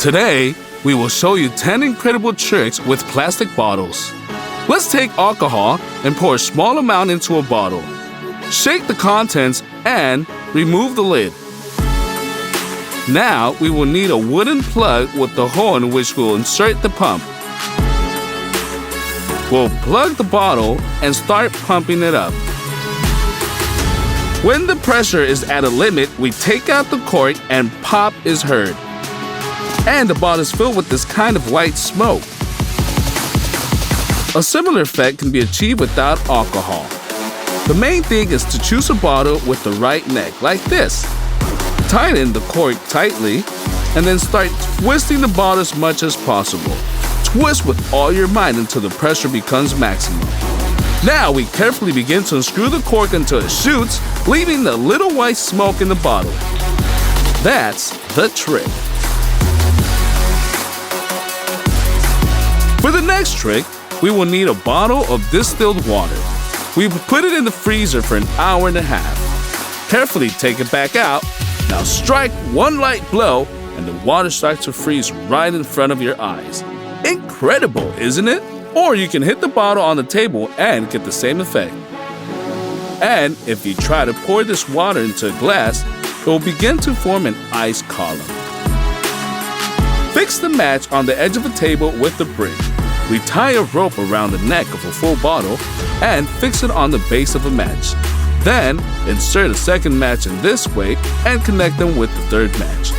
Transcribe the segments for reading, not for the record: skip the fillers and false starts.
Today, we will show you 10 incredible tricks with plastic bottles. Let's take alcohol and pour a small amount into a bottle. Shake the contents and remove the lid. Now, we will need a wooden plug with the hole in which we'll insert the pump. We'll plug the bottle and start pumping it up. When the pressure is at a limit, we take out the cork and pop is heard. And the bottle is filled with this kind of white smoke. A similar effect can be achieved without alcohol. The main thing is to choose a bottle with the right neck, like this. Tighten the cork tightly, and then start twisting the bottle as much as possible. Twist with all your might until the pressure becomes maximum. Now we carefully begin to unscrew the cork until it shoots, leaving the little white smoke in the bottle. That's the trick. For the next trick, we will need a bottle of distilled water. We will put it in the freezer for an hour and a half. Carefully take it back out. Now strike one light blow and the water starts to freeze right in front of your eyes. Incredible, isn't it? Or you can hit the bottle on the table and get the same effect. And if you try to pour this water into a glass, it will begin to form an ice column. Fix the match on the edge of a table with the brick. We tie a rope around the neck of a full bottle and fix it on the base of a match. Then, insert a second match in this way and connect them with the third match.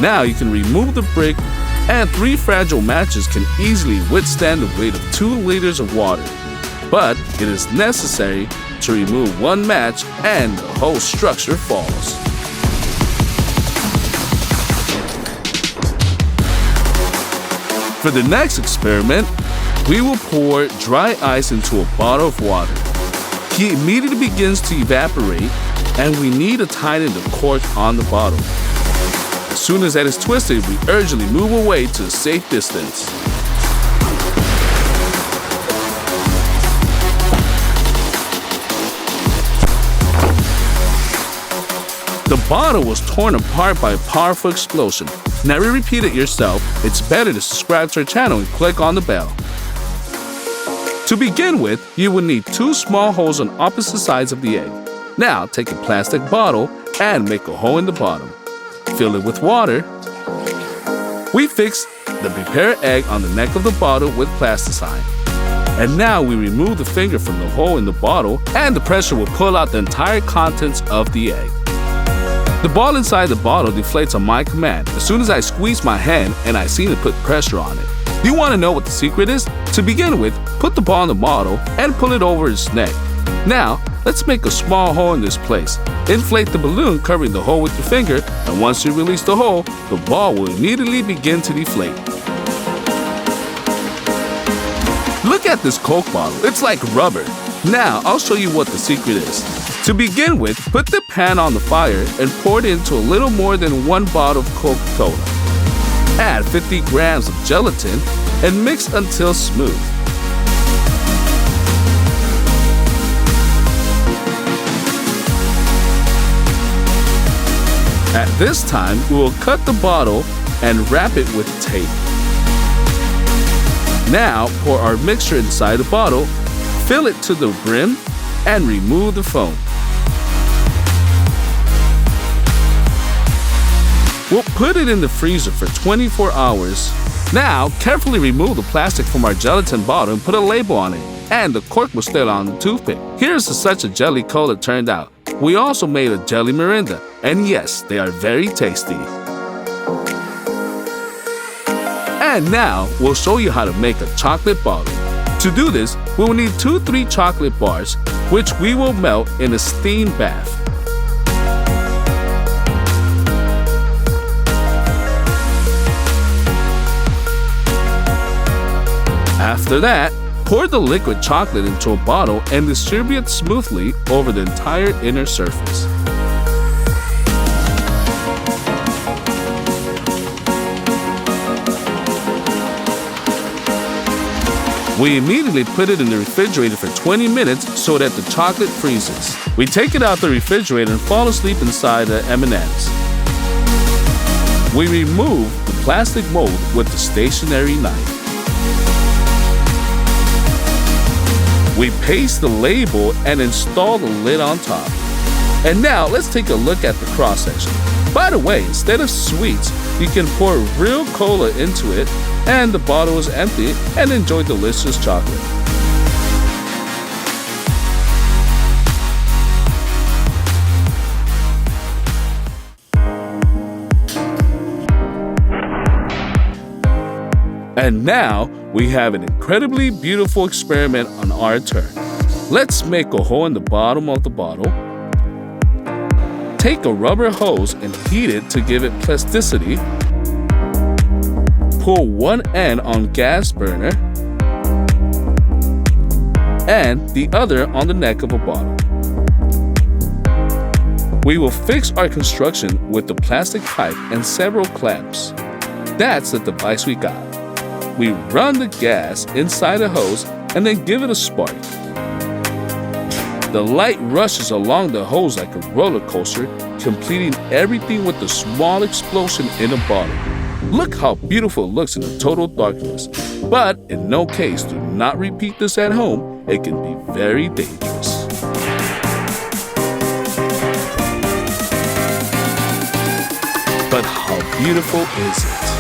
Now you can remove the brick, and 3 fragile matches can easily withstand the weight of 2 liters of water. But it is necessary to remove one match and the whole structure falls. For the next experiment, we will pour dry ice into a bottle of water. He immediately begins to evaporate, and we need to tighten the cork on the bottle. As soon as that is twisted, we urgently move away to a safe distance. The bottle was torn apart by a powerful explosion. Never repeat it yourself. It's better to subscribe to our channel and click on the bell. To begin with, you will need 2 small holes on opposite sides of the egg. Now, take a plastic bottle and make a hole in the bottom. Fill it with water. We fix the prepared egg on the neck of the bottle with plasticine. And now we remove the finger from the hole in the bottle, and the pressure will pull out the entire contents of the egg. The ball inside the bottle deflates on my command as soon as I squeeze my hand and I seem to put pressure on it. Do you want to know what the secret is? To begin with, put the ball in the bottle and pull it over its neck. Now, let's make a small hole in this place. Inflate the balloon covering the hole with your finger, and once you release the hole, the ball will immediately begin to deflate. Look at this Coke bottle, it's like rubber. Now, I'll show you what the secret is. To begin with, put the pan on the fire and pour it into a little more than 1 bottle of Coca-Cola. Add 50 grams of gelatin and mix until smooth. At this time, we will cut the bottle and wrap it with tape. Now, pour our mixture inside the bottle, fill it to the brim, and remove the foam. We'll put it in the freezer for 24 hours. Now, carefully remove the plastic from our gelatin bottle and put a label on it, and the cork will stay on the toothpick. Here's such a jelly cola turned out. We also made a jelly Mirinda, and yes, they are very tasty. And now, we'll show you how to make a chocolate bottle. To do this, we will need 2-3 chocolate bars, which we will melt in a steam bath. After that, pour the liquid chocolate into a bottle and distribute smoothly over the entire inner surface. We immediately put it in the refrigerator for 20 minutes so that the chocolate freezes. We take it out the refrigerator and fall asleep inside the M&Ms. We remove the plastic mold with the stationary knife. We paste the label and install the lid on top. And now let's take a look at the cross section. By the way, instead of sweets, you can pour real cola into it and the bottle is empty and enjoy delicious chocolate. And now we have an incredibly beautiful experiment on our turn. Let's make a hole in the bottom of the bottle. Take a rubber hose and heat it to give it plasticity. Pull one end on gas burner and the other on the neck of a bottle. We will fix our construction with the plastic pipe and several clamps. That's the device we got. We run the gas inside the hose and then give it a spark. The light rushes along the hose like a roller coaster, completing everything with a small explosion in a bottle. Look how beautiful it looks in the total darkness. But in no case, do not repeat this at home. It can be very dangerous. But how beautiful is it?